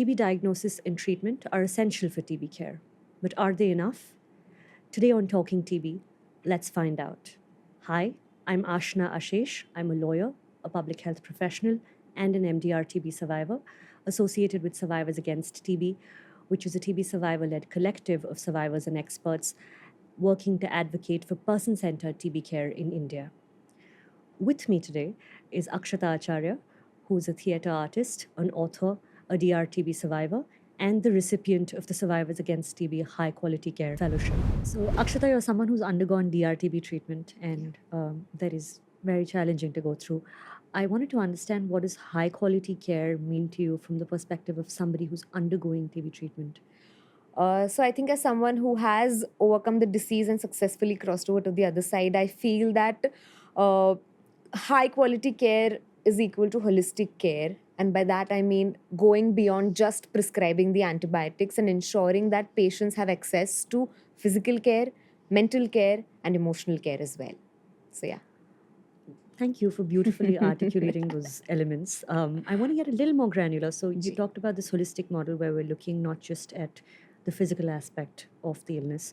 TB diagnosis and treatment are essential for TB care. But are they enough? Today on Talking TB, let's find out. Hi, I'm Ashna Ashish. I'm a lawyer, a public health professional, and an MDR TB survivor associated with Survivors Against TB, which is a TB survivor led collective of survivors and experts working to advocate for person centered TB care in India. With me today is Akshata Acharya, who is a theatre artist, an author, a DRTB survivor, and the recipient of the Survivors Against TB High Quality Care Fellowship. So, Akshata, you're someone who's undergone DRTB treatment, and that is very challenging to go through. I wanted to understand, what does high quality care mean to you from the perspective of somebody who's undergoing TB treatment? So I think as someone who has overcome the disease and successfully crossed over to the other side, I feel that uh, high quality care is equal to holistic care. And by that, I mean going beyond just prescribing the antibiotics and ensuring that patients have access to physical care, mental care, and emotional care as well. So, yeah. Thank you for beautifully articulating those elements. I want to get a little more granular. So, you Ji. talked about this holistic model where we're looking not just at the physical aspect of the illness,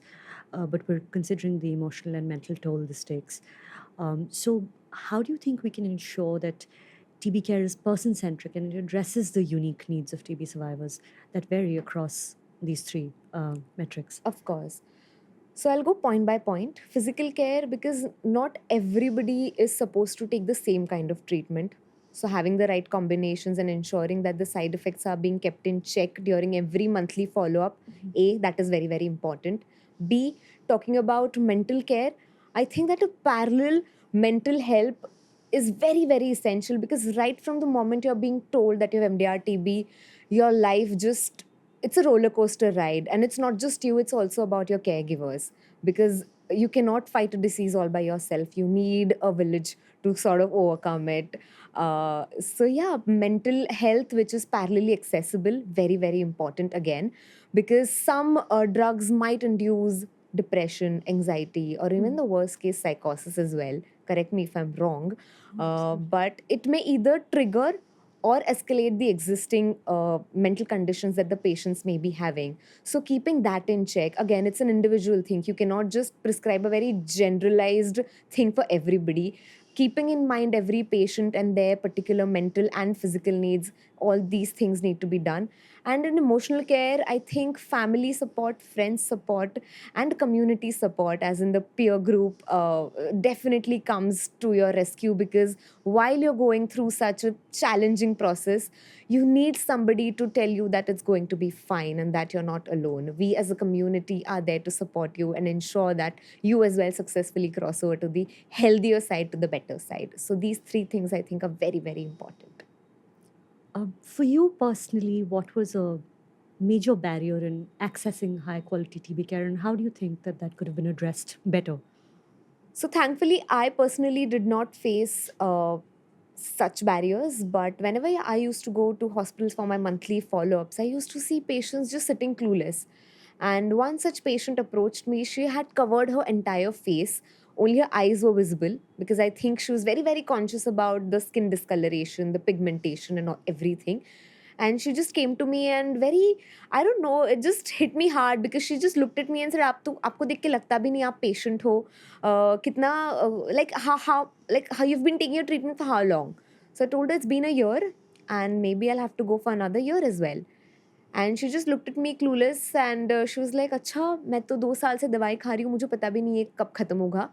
but we're considering the emotional and mental toll this takes. So, how do you think we can ensure that TB care is person centric and it addresses the unique needs of TB survivors that vary across these three metrics? Of course. So I'll go point by point. Physical care, because not everybody is supposed to take the same kind of treatment. So having the right combinations and ensuring that the side effects are being kept in check during every monthly follow up, A, that is very, very important. B, talking about mental care, I think that a parallel mental help is very, very essential, because right from the moment you're being told that you have MDR TB, your life just, it's a roller coaster ride. And it's not just you, it's also about your caregivers, because you cannot fight a disease all by yourself. You need a village to sort of overcome it. So yeah, mental health, which is parallelly accessible, very, very important again, because some drugs might induce depression, anxiety, or even the worst case psychosis as well. Correct me if I'm wrong. But it may either trigger or escalate the existing mental conditions that the patients may be having. So, keeping that in check, again, it's an individual thing. You cannot just prescribe a very generalized thing for everybody. Keeping in mind every patient and their particular mental and physical needs, all these things need to be done. And in emotional care, I think family support, friends support, and community support, as in the peer group, definitely comes to your rescue, because while you're going through such a challenging process, you need somebody to tell you that it's going to be fine and that you're not alone. We as a community are there to support you and ensure that you as well successfully cross over to the healthier side, to the better side. So these three things I think are very, very important. For you personally, what was a major barrier in accessing high quality TB care, and how do you think that that could have been addressed better? So thankfully, I personally did not face such barriers. But whenever I used to go to hospitals for my monthly follow ups, I used to see patients just sitting clueless. And one such patient approached me. She had covered her entire face. Only her eyes were visible, because I think she was very, very conscious about the skin discoloration, the pigmentation, and everything. And she just came to me and very, I don't know, it just hit me hard, because she just looked at me and said, "आप तो आपको देख के लगता भी नहीं आप patient हो, कितना like how you've been taking your treatment for how long?" So I told her it's been a year, and maybe I'll have to go for another year as well. And she just looked at me clueless, and she was like, अच्छा मैं तो 2 साल से दवाई खा रही हूँ, मुझे पता भी नहीं है कब खत्म होगा,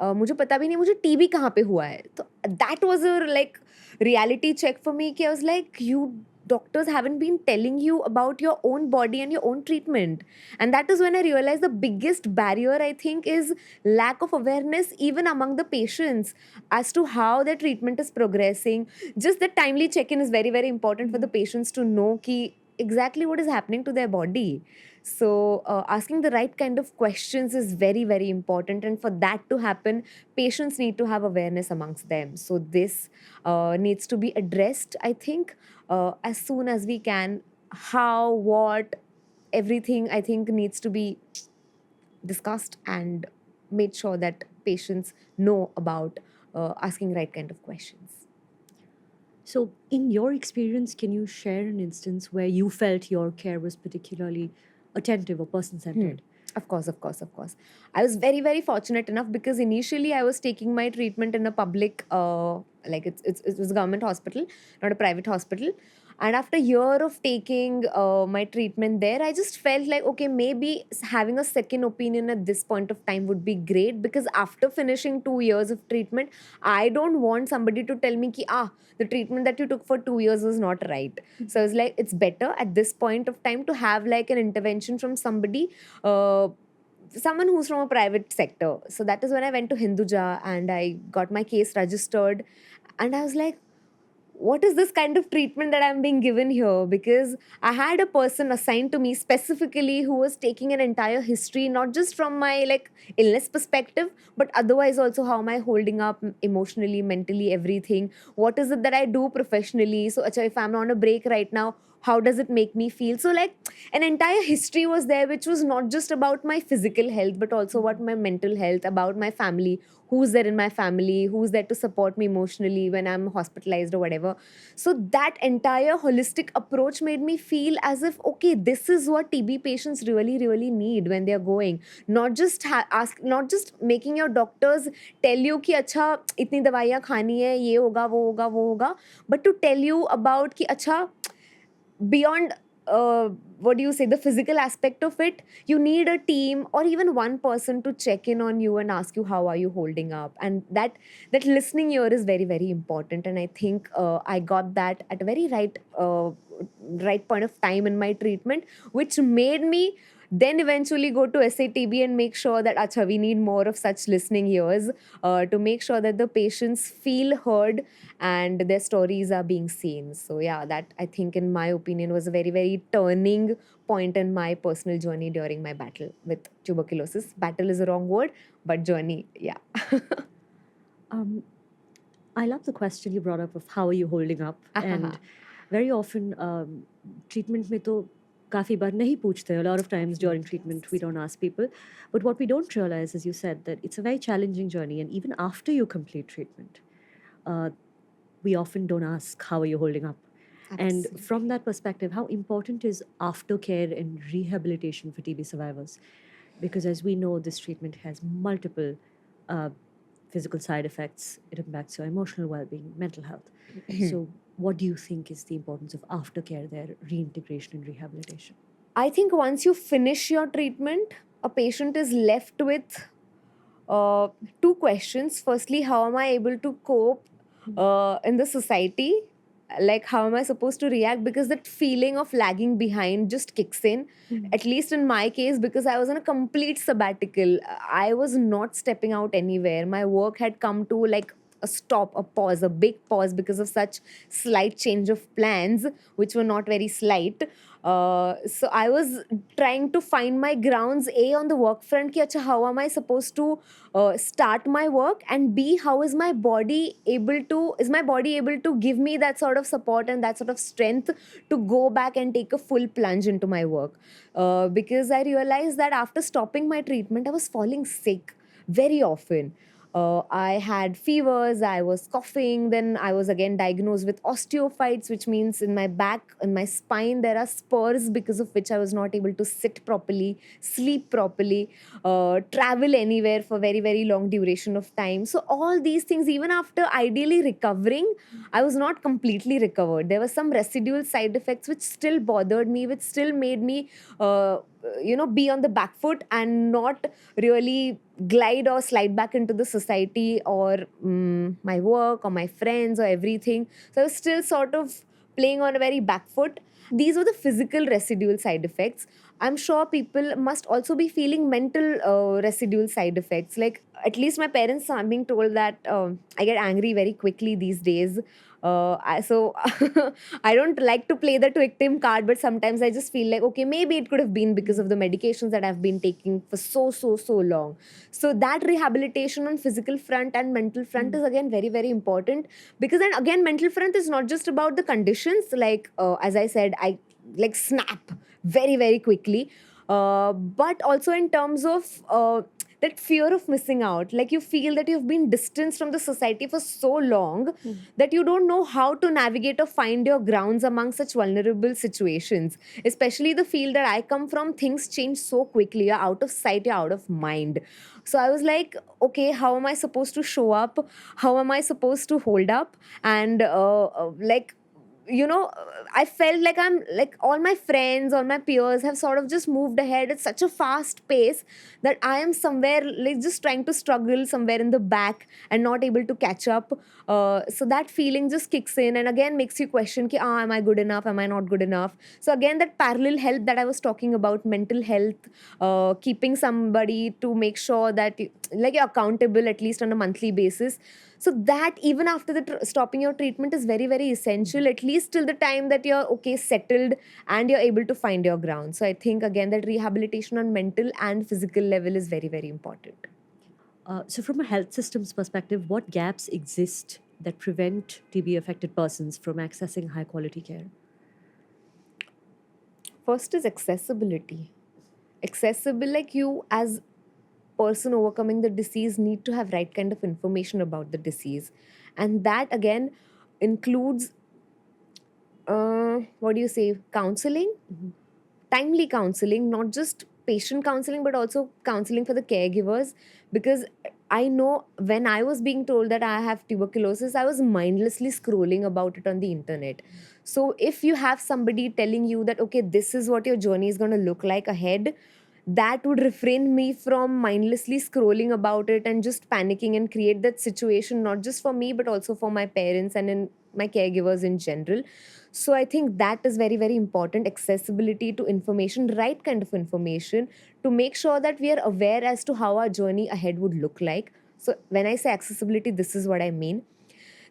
मुझे पता भी नहीं मुझे टीबी कहाँ पे हुआ है। तो that was a like reality check for me, कि I was like, you doctors haven't been telling you about your own body and your own treatment. And that is when I realized the biggest barrier, I think, is lack of awareness even among the patients as to how their treatment is progressing. Just the timely check-in is very, very important for the patients to know ki exactly what is happening to their body. So, asking the right kind of questions is very, very important. And for that to happen, patients need to have awareness amongst them. So, this needs to be addressed, I think, as soon as we can. How, what, everything, I think, needs to be discussed and made sure that patients know about asking right kind of questions. So, in your experience, can you share an instance where you felt your care was particularly attentive or person Hmm. centered? Of course, of course, of course. I was very, very fortunate enough because initially I was taking my treatment in a public, like it was a government hospital, not a private hospital. And after a year of taking my treatment there, I just felt like, okay, maybe having a second opinion at this point of time would be great because after finishing 2 years of treatment, I don't want somebody to tell me ki, the treatment that you took for 2 years was not right. So I was like, it's better at this point of time to have like an intervention from somebody, uh, someone who's from a private sector. So that is when I went to Hinduja and I got my case registered. And I was like, what is this kind of treatment that I'm being given here? Because I had a person assigned to me specifically who was taking an entire history, not just from my like illness perspective, but otherwise also how am I holding up emotionally, mentally, everything. What is it that I do professionally? So, acha, if I'm on a break right now, how does it make me feel? So, like an entire history was there, which was not just about my physical health, but also about my mental health, about my family, who's there in my family, who's there to support me emotionally when I'm hospitalized or whatever. So that entire holistic approach made me feel as if, okay, this is what TB patients really, really need when they're going. Not just not just making your doctors tell you कि अच्छा इतनी दवाइयाँ खानी है, ये होगा, वो होगा, but to tell you about कि अच्छा beyond what do you say, the physical aspect of it, you need a team or even one person to check in on you and ask you how are you holding up. And that listening ear is very, very important. And I think I got that at a very right point of time in my treatment, which made me then eventually go to SATB and make sure that acha, we need more of such listening ears to make sure that the patients feel heard and their stories are being seen. So yeah, that I think in my opinion was a very, very turning point in my personal journey during my battle with tuberculosis. Battle is a wrong word, but journey, yeah. Um, I love the question you brought up of how are you holding up, and very often treatment में तो काफ़ी बार नहीं पूछते. A lot of times during treatment we don't ask people, but what we don't realize, as you said, that it's a very challenging journey, and even after you complete treatment, uh, we often don't ask how are you holding up. And from that perspective, how important is aftercare and rehabilitation for TB survivors? Because as we know, this treatment has multiple uh, physical side effects. It impacts your emotional well-being, mental health. So, what do you think is the importance of aftercare there, reintegration and rehabilitation? I think once you finish your treatment, a patient is left with two questions. Firstly, how am I able to cope in the society? Like, how am I supposed to react? Because that feeling of lagging behind just kicks in. At least in my case, because I was on a complete sabbatical, I was not stepping out anywhere. My work had come to like a stop, a pause, a big pause because of such slight change of plans, which were not very slight. So I was trying to find my grounds, A, on the work front, ki, acha, how am I supposed to start my work, and B, how is my body able to give me that sort of support and that sort of strength to go back and take a full plunge into my work. Because I realized that after stopping my treatment, I was falling sick very often. I had fevers, I was coughing, then I was again diagnosed with osteophytes, which means in my back and my spine there are spurs because of which I was not able to sit properly, sleep properly, travel anywhere for very, very long duration of time. So, all these things, even after ideally recovering, I was not completely recovered. There were some residual side effects which still bothered me, which still made me, be on the back foot and not really glide or slide back into the society or my work or my friends or everything. So I was still sort of playing on a very back foot. These were the physical residual side effects. I'm sure people must also be feeling mental residual side effects. Like, at least my parents are being told that I get angry very quickly these days. So I don't like to play the victim card, but sometimes I just feel like, okay, maybe it could have been because of the medications that I've been taking for so long. So that rehabilitation on physical front and mental front is again very, very important, because then again mental front is not just about the conditions. Like as I said, I like snap very, very quickly, but also in terms of that fear of missing out. Like you feel that you've been distanced from the society for so long that you don't know how to navigate or find your grounds among such vulnerable situations. Especially the field that I come from, things change so quickly. You're out of sight, you're out of mind. So I was like, okay, how am I supposed to show up? How am I supposed to hold up? And like, you know, I felt like I'm like all my friends, all my peers have sort of just moved ahead at such a fast pace that I am somewhere like just trying to struggle somewhere in the back and not able to catch up. So that feeling just kicks in and again makes you question ki, am I good enough, am I not good enough? So again, that parallel health that I was talking about, mental health, keeping somebody to make sure that like you're accountable at least on a monthly basis. So that even after the stopping your treatment is very very essential, at least till the time that you're okay, settled, and you're able to find your ground. So I think again that rehabilitation on mental and physical level is very very important. So, from a health system's perspective, what gaps exist that prevent TB affected persons from accessing high quality care? First is accessibility. Accessible, like you as person overcoming the disease need to have right kind of information about the disease, and that again includes what do you say, counseling, timely counseling, not just patient counseling but also counseling for the caregivers. Because I know when I was being told that I have tuberculosis, I was mindlessly scrolling about it on the internet. So if you have somebody telling you that okay, this is what your journey is going to look like ahead, that would refrain me from mindlessly scrolling about it and just panicking and create that situation not just for me but also for my parents and in my caregivers in general. So I think that is very very important, accessibility to information, right kind of information, to make sure that we are aware as to how our journey ahead would look like. So when I say accessibility, this is what I mean.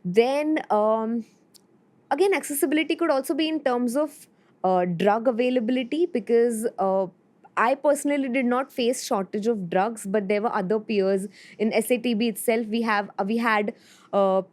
Then again, accessibility could also be in terms of drug availability, because I personally did not face shortage of drugs, but there were other peers in SATB itself. We had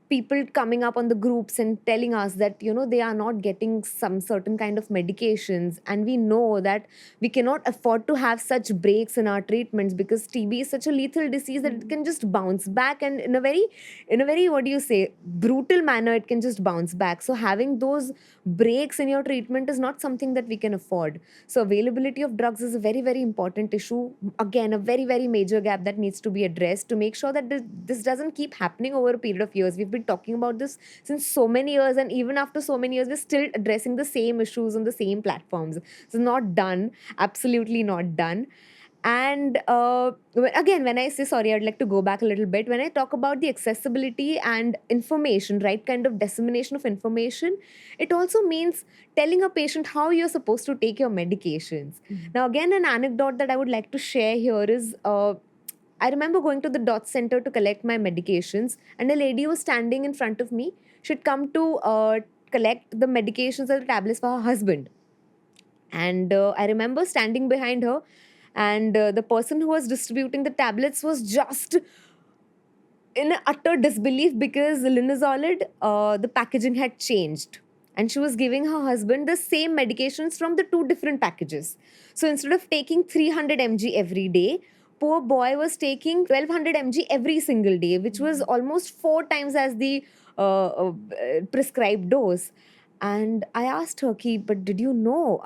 people coming up on the groups and telling us that you know they are not getting some certain kind of medications, and we know that we cannot afford to have such breaks in our treatments because TB is such a lethal disease that it can just bounce back, and in a very what do you say, brutal manner, it can just bounce back. So having those breaks in your treatment is not something that we can afford. So availability of drugs is a very very important issue, again a very very major gap that needs to be addressed to make sure that this doesn't keep happening over a period of years. We've been talking about this since so many years, and even after so many years we're still addressing the same issues on the same platforms. It's not done, absolutely not done. And again, when I say, sorry, I'd like to go back a little bit. When I talk about the accessibility and information, right kind of dissemination of information, it also means telling a patient how you're supposed to take your medications. Now, again, an anecdote that I would like to share here is I remember going to the dot center to collect my medications, and a lady was standing in front of me. She'd come to collect the medications or the tablets for her husband. And I remember standing behind her, and the person who was distributing the tablets was just in utter disbelief because linezolid, the packaging had changed. And she was giving her husband the same medications from the two different packages. So instead of taking 300 mg every day, poor boy was taking 1200 mg every single day, which was almost 4 times as the prescribed dose. And I asked her, Ki, but did you know?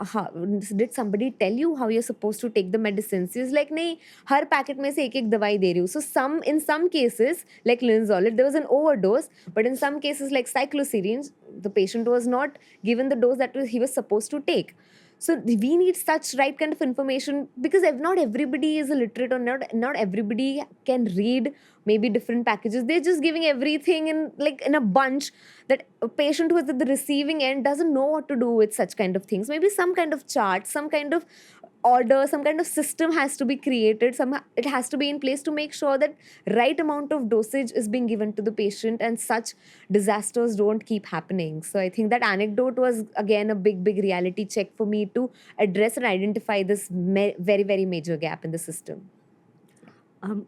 Did somebody tell you how you're supposed to take the medicines? She's like, nahi, her packet में से एक एक दवाई दे रही हूँ. So in some cases, like linezolid, there was an overdose. But in some cases, like cycloserine, the patient was not given the dose that he was supposed to take. So we need such right kind of information, because if not everybody is illiterate, or not everybody can read maybe different packages. They're just giving everything in a bunch, that a patient who is at the receiving end doesn't know what to do with such kind of things. Maybe some kind of chart, some kind of order, some kind of system has to be created. Somehow it has to be in place to make sure that right amount of dosage is being given to the patient and such disasters don't keep happening. So I think that anecdote was again a big reality check for me to address and identify this very very major gap in the system.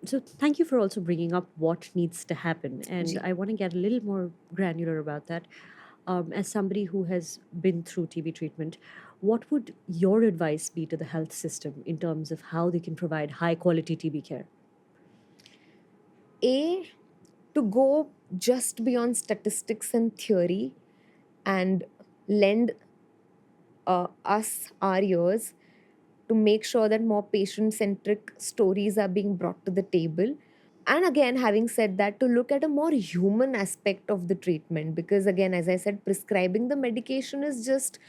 So thank you for also bringing up what needs to happen, and Ji. I want to get a little more granular about that. As somebody who has been through TB treatment, what would your advice be to the health system in terms of how they can provide high quality TB care? To go just beyond statistics and theory and lend us our ears to make sure that more patient centric stories are being brought to the table. And again, having said that, to look at a more human aspect of the treatment, because again, as I said, prescribing the medication is just,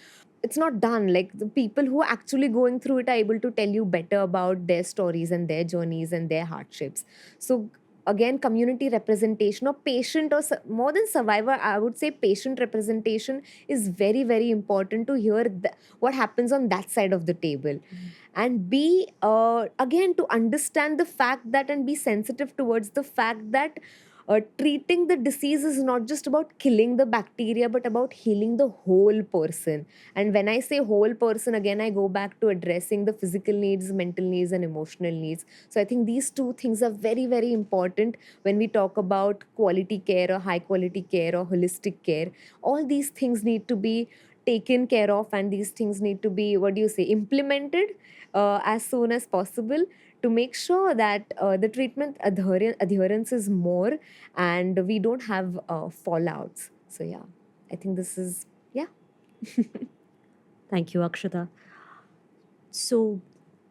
it's not done. Like the people who are actually going through it are able to tell you better about their stories and their journeys and their hardships. So again, community representation or patient or more than survivor, I would say patient representation is very, very important to hear what happens on that side of the table. And be again, to understand the fact that and be sensitive towards the fact that treating the disease is not just about killing the bacteria but about healing the whole person. And when I say whole person, again, I go back to addressing the physical needs, mental needs, and emotional needs. So I think these two things are very, very important when we talk about quality care or high quality care or holistic care. All these things need to be taken care of, and these things need to be, what do you say, implemented as soon as possible, to make sure that the treatment adherence is more and we don't have fallouts. So yeah, I think this is, yeah. Thank you, Akshata. So,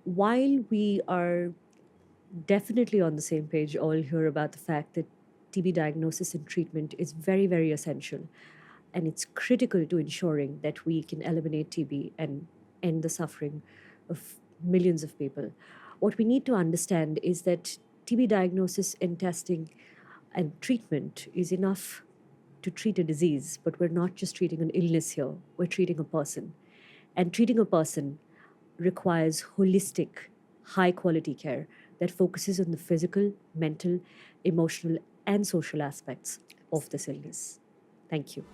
while we are definitely on the same page all here about the fact that TB diagnosis and treatment is very, very essential, and it's critical to ensuring that we can eliminate TB and end the suffering of millions of people. What we need to understand is that TB diagnosis and testing and treatment is enough to treat a disease, but we're not just treating an illness here, we're treating a person. And treating a person requires holistic, high quality care that focuses on the physical, mental, emotional, and social aspects of this illness. Thank you.